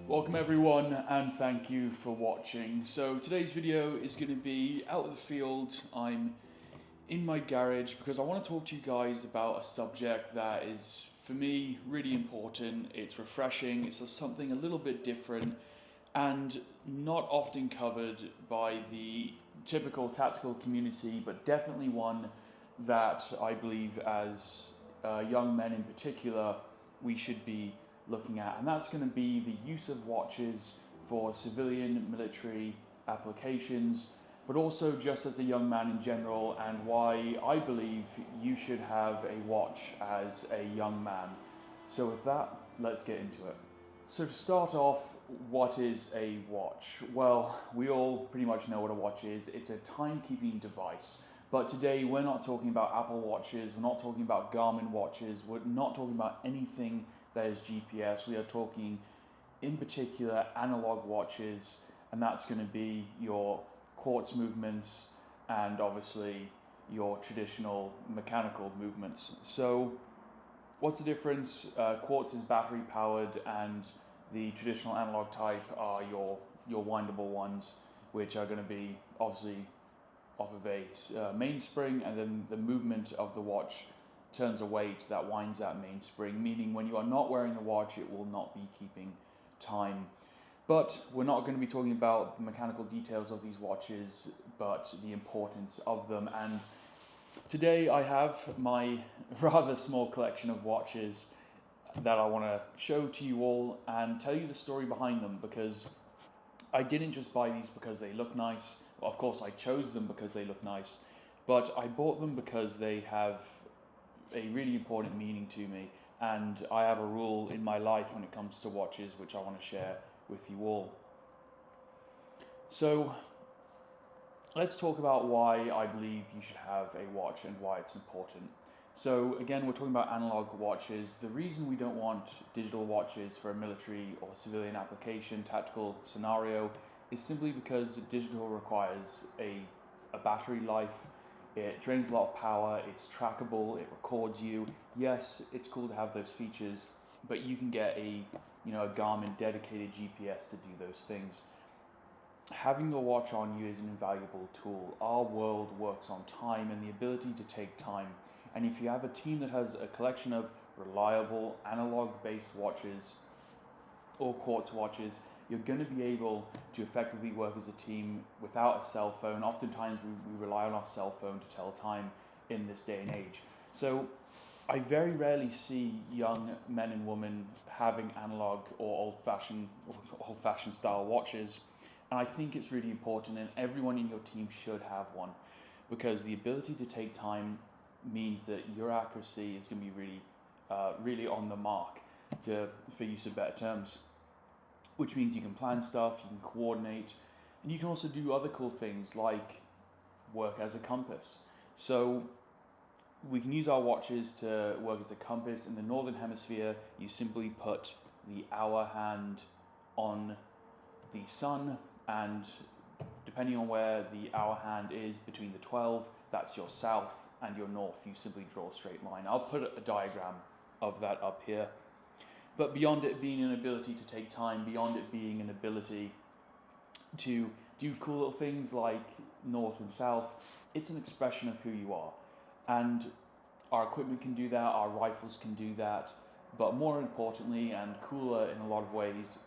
Welcome everyone and thank you for watching. So today's video is going to be out of the field. I'm in my garage because I want to talk to you guys about a subject that is for me really important. It's refreshing, it's something a little bit different and not often covered by the typical tactical community, but definitely one that I believe as young men in particular we should be looking at, and that's going to be the use of watches for civilian military applications, but also just as a young man in general, and why I believe you should have a watch as a young man. So with that, let's get into it. So to start off, what is a watch? Well, we all pretty much know what a watch is. It's a timekeeping device. But today we're not talking about Apple watches, we're not talking about Garmin watches, we're not talking about anything that is GPS. We are talking in particular analog watches, and that's going to be your quartz movements and obviously your traditional mechanical movements. So what's the difference? Quartz is battery powered and the traditional analog type are your windable ones, which are going to be obviously off of a mainspring, and then the movement of the watch turns a weight that winds that mainspring, meaning when you are not wearing the watch, it will not be keeping time. But we're not going to be talking about the mechanical details of these watches, but the importance of them. And today I have my rather small collection of watches that I want to show to you all and tell you the story behind them, because I didn't just buy these because they look nice. Well, of course I chose them because they look nice, but I bought them because they have a really important meaning to me, and I have a rule in my life when it comes to watches which I want to share with you all. So let's talk about why I believe you should have a watch and why it's important. So again, we're talking about analog watches. The reason we don't want digital watches for a military or civilian application, tactical scenario, is simply because digital requires a battery life. It drains a lot of power, it's trackable, it records you. Yes, it's cool to have those features, but you can get a Garmin dedicated GPS to do those things. Having a watch on you is an invaluable tool. Our world works on time and the ability to take time. And if you have a team that has a collection of reliable analog-based watches or quartz watches, you're going to be able to effectively work as a team without a cell phone. Oftentimes we rely on our cell phone to tell time in this day and age. So I very rarely see young men and women having analog or old-fashioned style watches. And I think it's really important, and everyone in your team should have one, because the ability to take time means that your accuracy is going to be really on the mark, for use of better terms. Which means you can plan stuff, you can coordinate, and you can also do other cool things like work as a compass. So we can use our watches to work as a compass. In the northern hemisphere, you simply put the hour hand on the sun, and depending on where the hour hand is between the 12, that's your south, and your north, you simply draw a straight line. I'll put a diagram of that up here. But beyond it being an ability to take time, beyond it being an ability to do cool little things like north and south, it's an expression of who you are. And our equipment can do that, our rifles can do that, but more importantly and cooler in a lot of ways,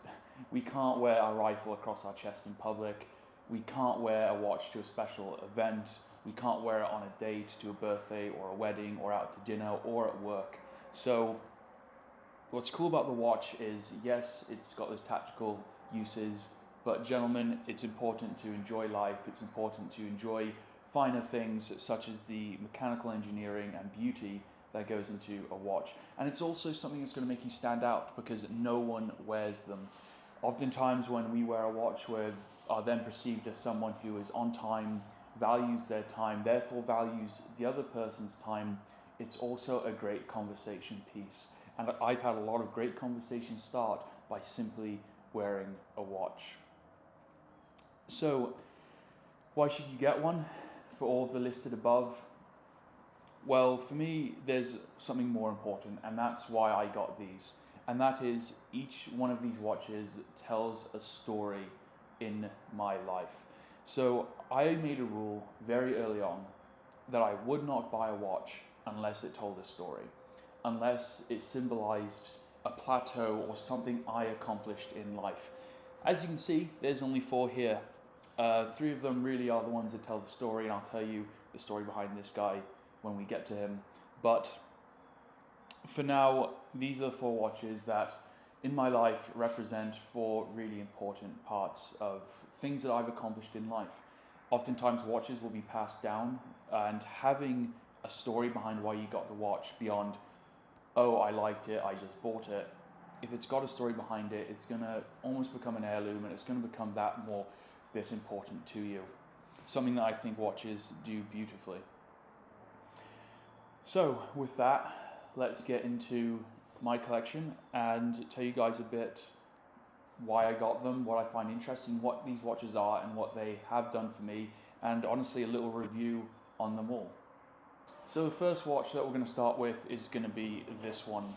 we can't wear our rifle across our chest in public, we can't wear a watch to a special event, we can't wear it on a date, to a birthday or a wedding or out to dinner or at work. So what's cool about the watch is, yes, it's got those tactical uses, but gentlemen, it's important to enjoy life, it's important to enjoy finer things such as the mechanical engineering and beauty that goes into a watch. And it's also something that's going to make you stand out because no one wears them. Oftentimes when we wear a watch, we are then perceived as someone who is on time, values their time, therefore values the other person's time. It's also a great conversation piece. And I've had a lot of great conversations start by simply wearing a watch. So, why should you get one for all the listed above? Well, for me, there's something more important, and that's why I got these. and that is each one of these watches tells a story in my life. So I made a rule very early on that I would not buy a watch unless it told a story, unless it symbolized a plateau or something I accomplished in life. As you can see, there's only 4 here. 3 of them really are the ones that tell the story, and I'll tell you the story behind this guy when we get to him. But for now, these are the 4 watches that in my life represent 4 really important parts of things that I've accomplished in life. Oftentimes watches will be passed down, and having a story behind why you got the watch beyond, oh, I liked it, I just bought it. If it's got a story behind it, it's going to almost become an heirloom, and it's going to become that more bit important to you. Something that I think watches do beautifully. So with that, let's get into my collection and tell you guys a bit why I got them, what I find interesting, what these watches are and what they have done for me, and honestly a little review on them all. So the first watch that we're going to start with is going to be this one.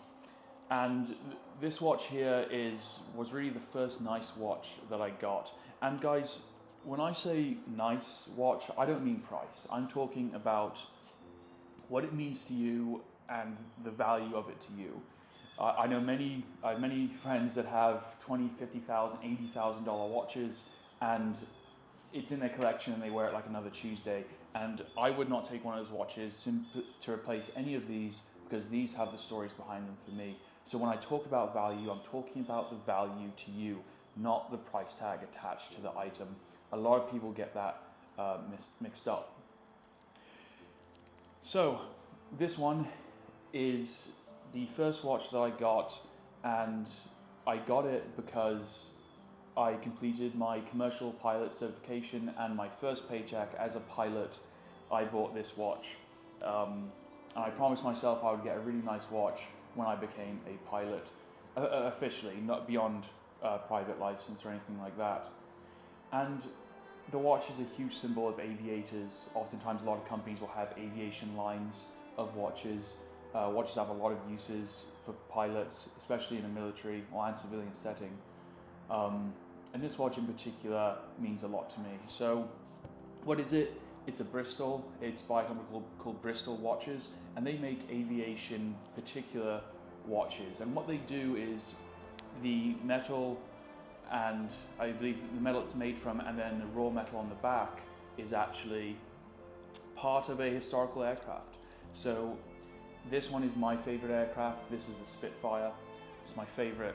And this watch here was really the first nice watch that I got. And guys, when I say nice watch, I don't mean price. I'm talking about what it means to you and the value of it to you. I have many friends that have $20,000, $50,000, $80,000 watches, and it's in their collection and they wear it like another Tuesday. And I would not take one of those watches to replace any of these, because these have the stories behind them for me. So when I talk about value, I'm talking about the value to you, not the price tag attached to the item. A lot of people get that mixed up. So this one is the first watch that I got, and I got it because I completed my commercial pilot certification, and my first paycheck as a pilot, I bought this watch. And I promised myself I would get a really nice watch when I became a pilot, officially, not beyond private license or anything like that. And the watch is a huge symbol of aviators. Oftentimes a lot of companies will have aviation lines of watches. Watches have a lot of uses for pilots, especially in a military and civilian setting. And this watch in particular means a lot to me. So what is it? It's a Bristol. It's by a company called Bristol Watches, and they make aviation particular watches. And what they do is the metal, and I believe the metal it's made from, and then the raw metal on the back is actually part of a historical aircraft. So this one is my favorite aircraft. This is the Spitfire. It's my favorite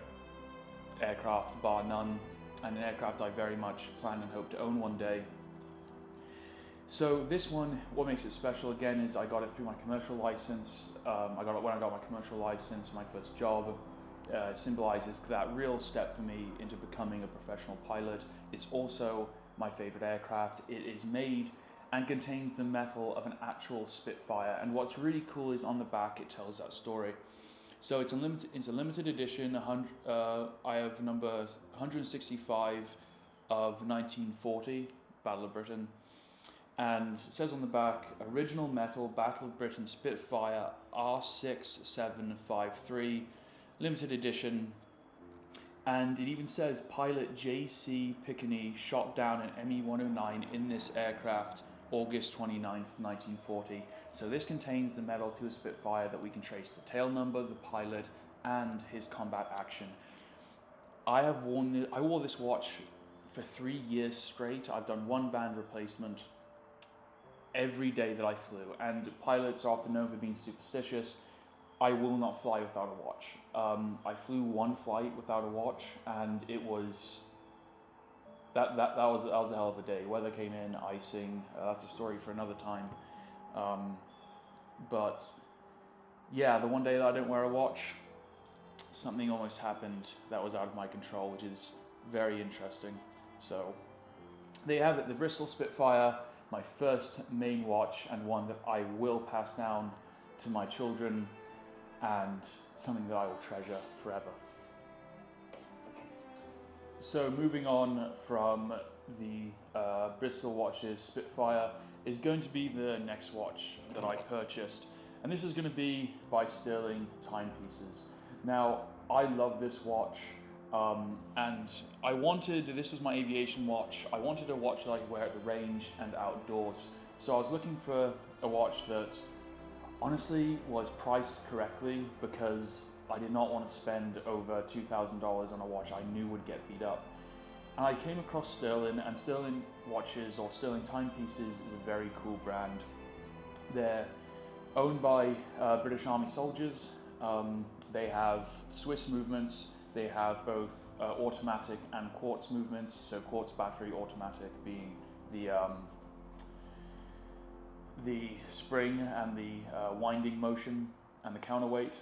aircraft, bar none, and an aircraft I very much plan and hope to own one day. So this one, what makes it special again is I got it through my commercial license. I got it when I got my commercial license, my first job. It symbolizes that real step for me into becoming a professional pilot. It's also my favorite aircraft. It is made and contains the metal of an actual Spitfire. And what's really cool is on the back it tells that story. So it's a limited edition. I have number 165 of 1940, Battle of Britain. And it says on the back, original metal Battle of Britain Spitfire R6753, limited edition. And it even says pilot J.C. Pickney shot down an ME-109 in this aircraft August 29th, 1940. So this contains the metal to a Spitfire that we can trace the tail number, the pilot, and his combat action. I wore this watch for 3 years straight. I've done 1 band replacement every day that I flew, and pilots are often known for being superstitious. I will not fly without a watch. I flew 1 flight without a watch, and it was that was a hell of a day. Weather came in, icing. That's a story for another time. But yeah, the one day that I didn't wear a watch, something almost happened that was out of my control, which is very interesting. So there you have it, the Bristol Spitfire, my first main watch, and one that I will pass down to my children, and something that I will treasure forever. So moving on from the Bristol watches, Spitfire is going to be the next watch that I purchased, and this is going to be by Stirling Timepieces. Now, I love this watch, and this was my aviation watch. I wanted a watch that I could wear at the range and outdoors. So I was looking for a watch that honestly was priced correctly, because I did not want to spend over $2,000 on a watch I knew would get beat up. And I came across Stirling, and Stirling watches, or Stirling timepieces, is a very cool brand. They're owned by British Army soldiers. They have Swiss movements. They have both automatic and quartz movements. So quartz battery, automatic being the spring and the winding motion and the counterweight.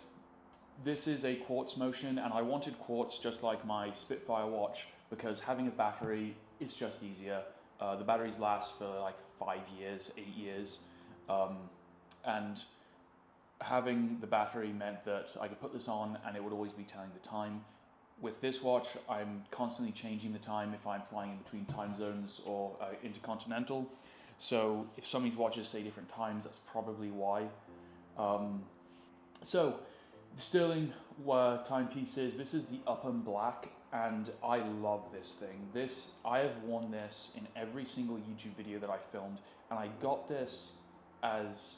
This is a quartz motion, and I wanted quartz just like my Spitfire watch, because having a battery is just easier. The batteries last for like 5 years, 8 years, and having the battery meant that I could put this on and it would always be telling the time. With this watch, I'm constantly changing the time if I'm flying in between time zones or intercontinental. So if some of these watches say different times, that's probably why. So the Stirling timepieces, this is the Upham Black, and I love this thing. I have worn this in every single YouTube video that I filmed, and I got this as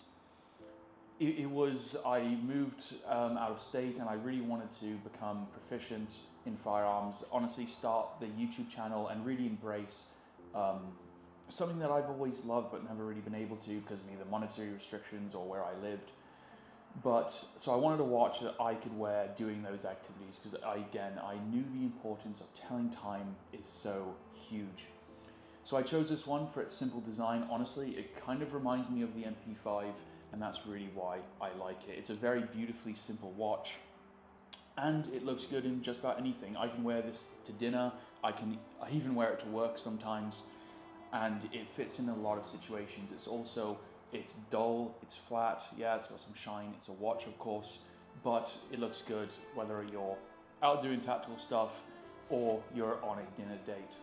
I moved out of state, and I really wanted to become proficient in firearms, honestly start the YouTube channel and really embrace something that I've always loved but never really been able to because of either monetary restrictions or where I lived. So I wanted a watch that I could wear doing those activities, because I knew the importance of telling time is so huge. So I chose this one for its simple design. Honestly, it kind of reminds me of the MP5, and that's really why I like it. It's a very beautifully simple watch, and it looks good in just about anything. I can wear this to dinner, I even wear it to work sometimes, and it fits in a lot of situations. It's dull, it's flat, yeah, it's got some shine, it's a watch of course, but it looks good whether you're out doing tactical stuff or you're on a dinner date.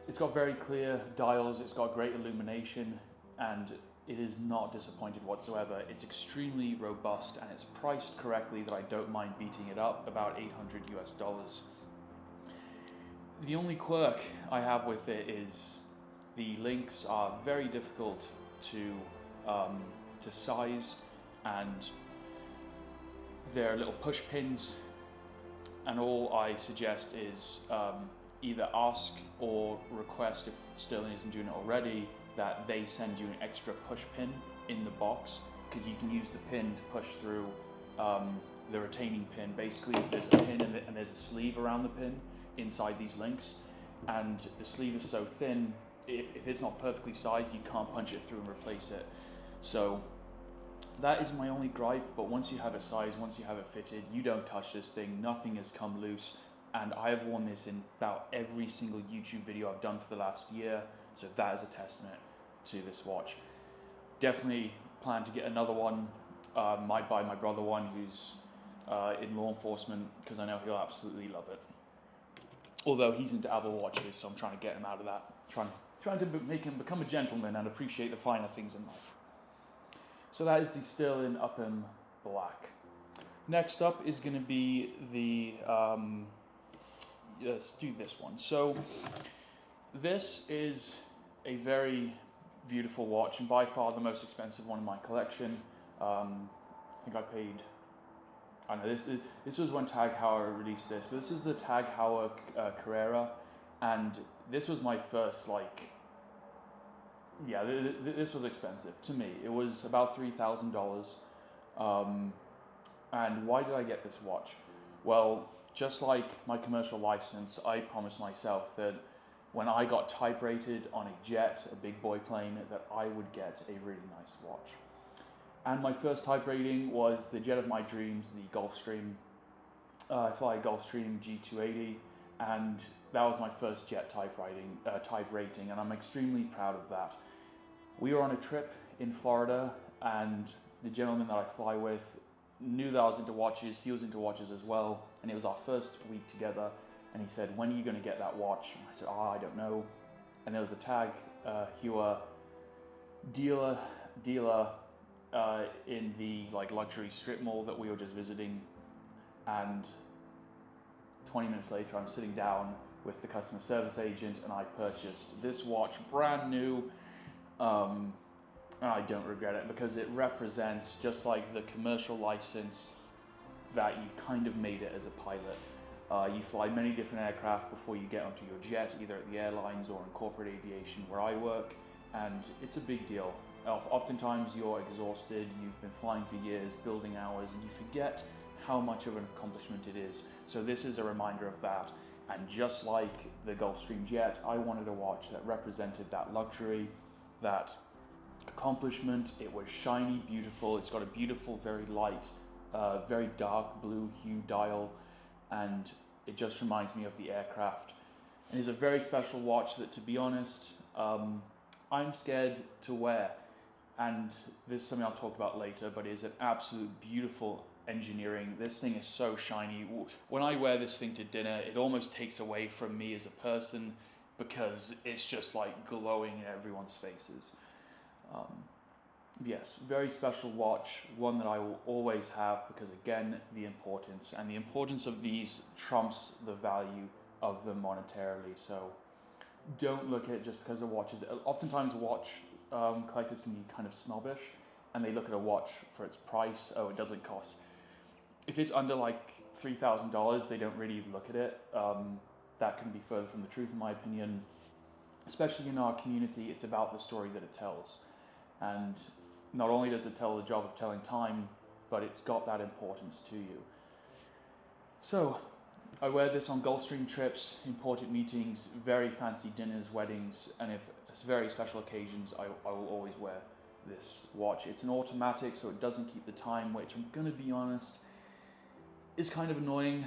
It's got very clear dials, it's got great illumination, and it is not disappointed whatsoever. It's extremely robust, and it's priced correctly that I don't mind beating it up, about $800 US. The only quirk I have with it is the links are very difficult to size, and they're little push pins, and all I suggest is either ask or request, if Stirling isn't doing it already, that they send you an extra push pin in the box, because you can use the pin to push through the retaining pin. Basically, there's a pin and there's a sleeve around the pin inside these links, and the sleeve is so thin, if it's not perfectly sized, you can't punch it through and replace it. So that is my only gripe, but once you have it sized, once you have it fitted, you don't touch this thing, nothing has come loose, and I have worn this in about every single YouTube video I've done for the last year, so that is a testament to this watch. Definitely plan to get another one. Might buy my brother one who's in law enforcement, because I know he'll absolutely love it. Although he's into Apple watches, so I'm trying to get him out of that. Trying to make him become a gentleman and appreciate the finer things in life. So that is the Stirling Upham Black. Next up is going to be the, let's do this one. So this is a very beautiful watch, and by far the most expensive one in my collection. I think I paid, I don't know, this was when Heuer released this, but this is the Heuer Carrara, and this was my first, this was expensive to me. It was about $3,000. And why did I get this watch? Well, just like my commercial license, I promised myself that when I got type rated on a jet, a big boy plane, that I would get a really nice watch. And my first type rating was the jet of my dreams, the Gulfstream. I fly a Gulfstream G280, and that was my first jet type rating, and I'm extremely proud of that. We were on a trip in Florida, and the gentleman that I fly with knew that I was into watches. He was into watches as well, and it was our first week together, and he said, "When are you going to get that watch?" And I said, I don't know. And there was a tag Heuer dealer in the luxury strip mall that we were just visiting, and 20 minutes later, I'm sitting down with the customer service agent, and I purchased this watch, brand new. And I don't regret it, because it represents, just like the commercial license, that you kind of made it as a pilot. You fly many different aircraft before you get onto your jet, either at the airlines or in corporate aviation where I work, and it's a big deal. Oftentimes you're exhausted, you've been flying for years, building hours, and you forget how much of an accomplishment it is. So this is a reminder of that. And just like the Gulfstream jet, I wanted a watch that represented that luxury, that accomplishment. It was shiny, beautiful. It's got a beautiful, very light, very dark blue hue dial, and it just reminds me of the aircraft. And it's a very special watch that, to be honest, I'm scared to wear. And this is something I'll talk about later, but it is an absolute beautiful engineering. This thing is so shiny. When I wear this thing to dinner, it almost takes away from me as a person, because it's just like glowing in everyone's faces. Yes, very special watch, one that I will always have, because again, the importance of these trumps the value of them monetarily. So don't look at it just because of watches. Oftentimes watch collectors can be kind of snobbish, and they look at a watch for its price. Oh, it doesn't cost. If it's under like $3,000, they don't really look at it. That can be further from the truth, in my opinion. Especially in our community, it's about the story that it tells. And not only does it tell the job of telling time, but it's got that importance to you. So I wear this on Gulfstream trips, important meetings, very fancy dinners, weddings, and if it's very special occasions, I will always wear this watch. It's an automatic, so it doesn't keep the time, which I'm going to be honest, is kind of annoying,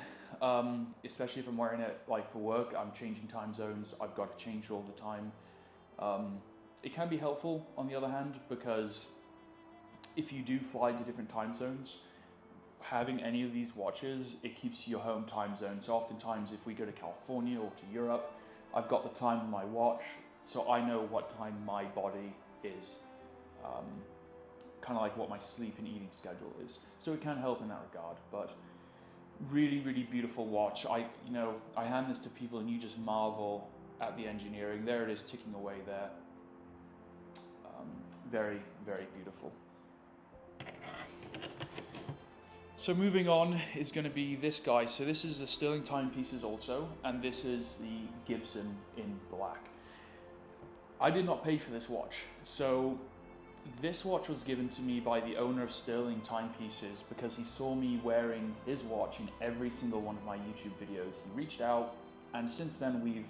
especially if I'm wearing it like for work. I'm changing time zones, I've got to change it all the time. It can be helpful, on the other hand, because if you do fly to different time zones, having any of these watches, it keeps your home time zone. So oftentimes if we go to California or to Europe, I've got the time on my watch, so I know what time my body is, kind of like what my sleep and eating schedule is. So it can help in that regard, but really, really beautiful watch. I hand this to people and you just marvel at the engineering. There it is, ticking away there. Very, very beautiful. So moving on is going to be this guy. So this is the Stirling timepieces also, and this is the Gibson in black. I did not pay for this watch. So this watch was given to me by the owner of Stirling Timepieces because he saw me wearing his watch in every single one of my YouTube videos. He reached out, and since then we've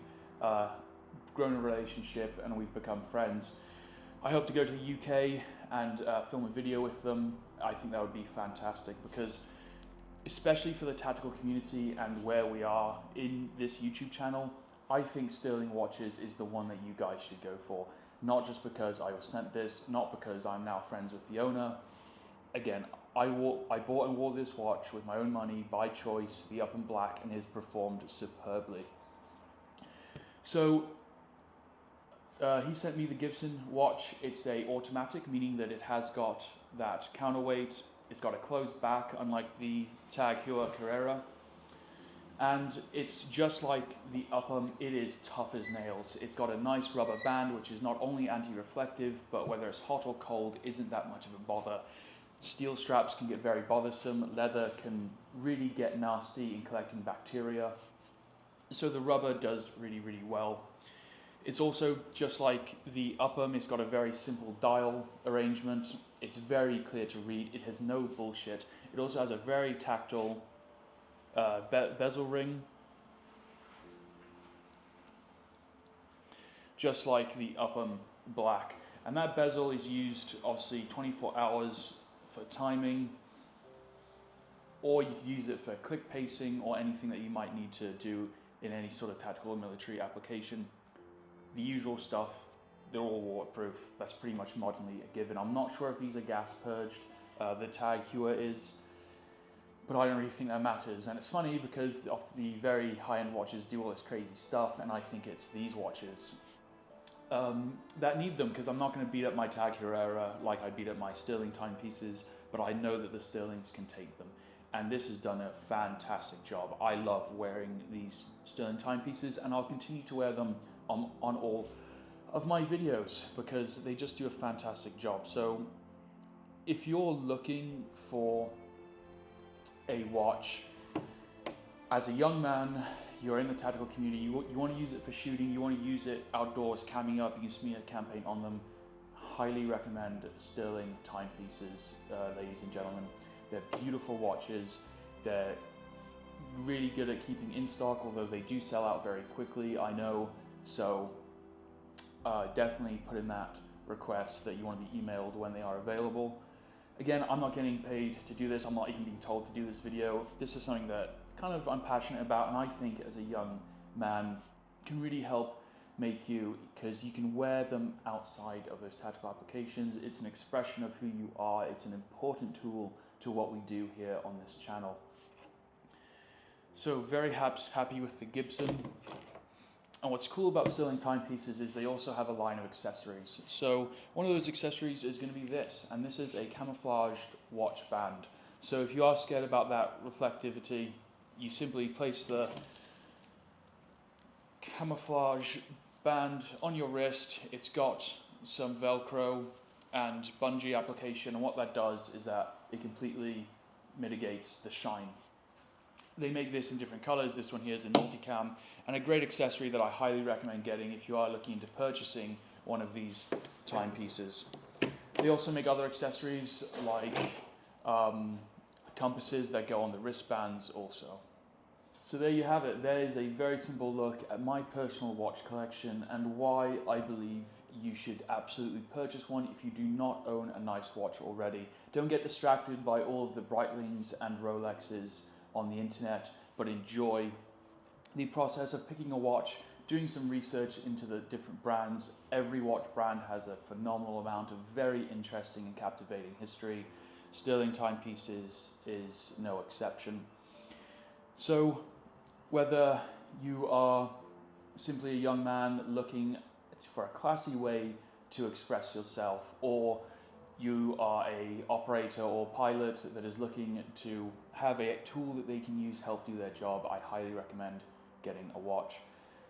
grown a relationship and we've become friends. I hope to go to the UK and film a video with them. I think that would be fantastic, because especially for the tactical community and where we are in this YouTube channel, I think Stirling watches is the one that you guys should go for. Not just because I was sent this, not because I'm now friends with the owner. Again, I bought and wore this watch with my own money, by choice, the Upham Black, and it has performed superbly. So he sent me the Gibson watch. It's a automatic, meaning that it has got that counterweight. It's got a closed back, unlike the Tag Heuer Carrara. And it's just like the Upham, it is tough as nails. It's got a nice rubber band, which is not only anti-reflective, but whether it's hot or cold, isn't that much of a bother. Steel straps can get very bothersome. Leather can really get nasty in collecting bacteria. So the rubber does really, really well. It's also just like the Upham. It's got a very simple dial arrangement. It's very clear to read. It has no bullshit. It also has a very tactile bezel ring, just like the Upham Black. And that bezel is used obviously 24 hours for timing, or you can use it for click pacing or anything that you might need to do in any sort of tactical or military application. The usual stuff, they're all waterproof. That's pretty much modernly a given. I'm not sure if these are gas purged. The Tag Heuer is, but I don't really think that matters. And it's funny because the very high-end watches do all this crazy stuff, and I think it's these watches that need them, because I'm not going to beat up my Tag Carrara like I beat up my Stirling timepieces, but I know that the Stirlings can take them. and this has done a fantastic job. I love wearing these Stirling timepieces, and I'll continue to wear them on all of my videos because they just do a fantastic job. So if you're looking for a watch as a young man, you're in the tactical community, you want to use it for shooting, you want to use it outdoors, camming up, you can smear campaign on them, highly recommend Stirling timepieces, ladies and gentlemen. They're beautiful watches, they're really good at keeping in stock, although they do sell out very quickly, I know, so definitely put in that request that you want to be emailed when they are available. Again, I'm not getting paid to do this, I'm not even being told to do this video. This is something that kind of I'm passionate about, and I think as a young man can really help make you, because you can wear them outside of those tactical applications. It's an expression of who you are, it's an important tool to what we do here on this channel. So very happy with the Gibson. And what's cool about Stirling timepieces is they also have a line of accessories. So one of those accessories is going to be this, and this is a camouflaged watch band. So if you are scared about that reflectivity, you simply place the camouflage band on your wrist. It's got some Velcro and bungee application, and what that does is that it completely mitigates the shine. They make this in different colors. This one here is a multicam, and a great accessory that I highly recommend getting if you are looking into purchasing one of these timepieces. They also make other accessories like compasses that go on the wristbands also. So there you have it. There is a very simple look at my personal watch collection and why I believe you should absolutely purchase one if you do not own a nice watch already. Don't get distracted by all of the Breitlings and Rolexes on the internet, but enjoy the process of picking a watch, doing some research into the different brands. Every watch brand has a phenomenal amount of very interesting and captivating history. Stirling timepieces is no exception. So whether you are simply a young man looking for a classy way to express yourself, or you are a operator or pilot that is looking to have a tool that they can use help do their job, I highly recommend getting a watch.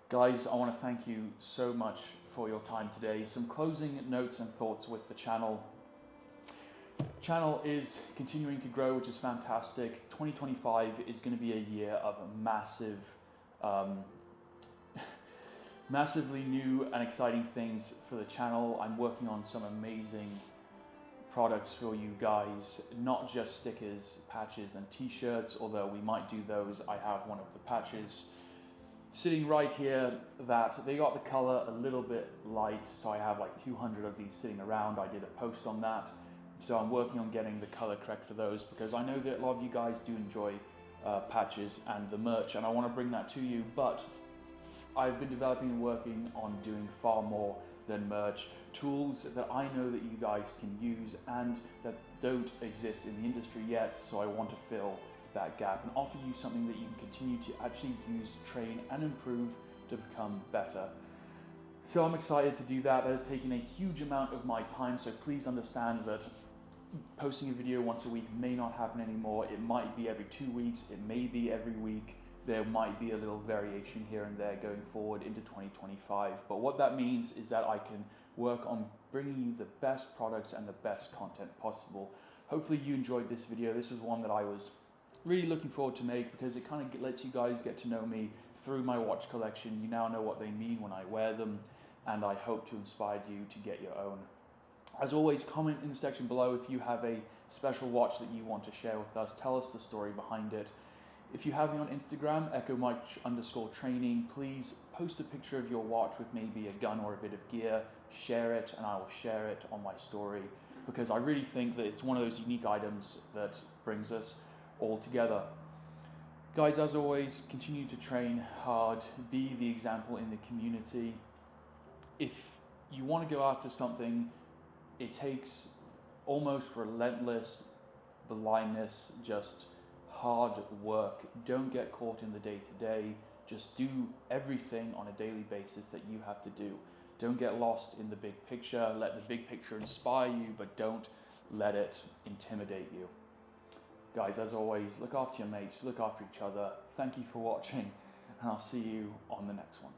Guys, I want to thank you so much for your time today. Some closing notes and thoughts with the channel. Channel is continuing to grow, which is fantastic. 2025 is going to be a year of massive, massively new and exciting things for the channel. I'm working on some amazing products for you guys, not just stickers, patches and t-shirts, although we might do those. I have one of the patches sitting right here that they got the color a little bit light, so I have like 200 of these sitting around. I did a post on that, so I'm working on getting the color correct for those because I know that a lot of you guys do enjoy patches and the merch, and I want to bring that to you. But I've been developing and working on doing far more than merch, tools that I know that you guys can use and that don't exist in the industry yet, so I want to fill that gap and offer you something that you can continue to actually use, train and improve to become better. So I'm excited to do that. That has taken a huge amount of my time, so please understand that posting a video once a week may not happen anymore. It might be every 2 weeks, it may be every week. There might be a little variation here and there going forward into 2025. But what that means is that I can work on bringing you the best products and the best content possible. Hopefully you enjoyed this video. This was one that I was really looking forward to make because it kind of lets you guys get to know me through my watch collection. You now know what they mean when I wear them, and I hope to inspire you to get your own. As always, comment in the section below if you have a special watch that you want to share with us. Tell us the story behind it. If you have me on Instagram, echomike_training, please post a picture of your watch with maybe a gun or a bit of gear, share it, and I will share it on my story because I really think that it's one of those unique items that brings us all together. Guys, as always, continue to train hard, be the example in the community. If you want to go after something, it takes almost relentless blindness, just hard work. Don't get caught in the day-to-day. Just do everything on a daily basis that you have to do. Don't get lost in the big picture. Let the big picture inspire you, but don't let it intimidate you. guys, as always, look after your mates, look after each other. Thank you for watching, and I'll see you on the next one.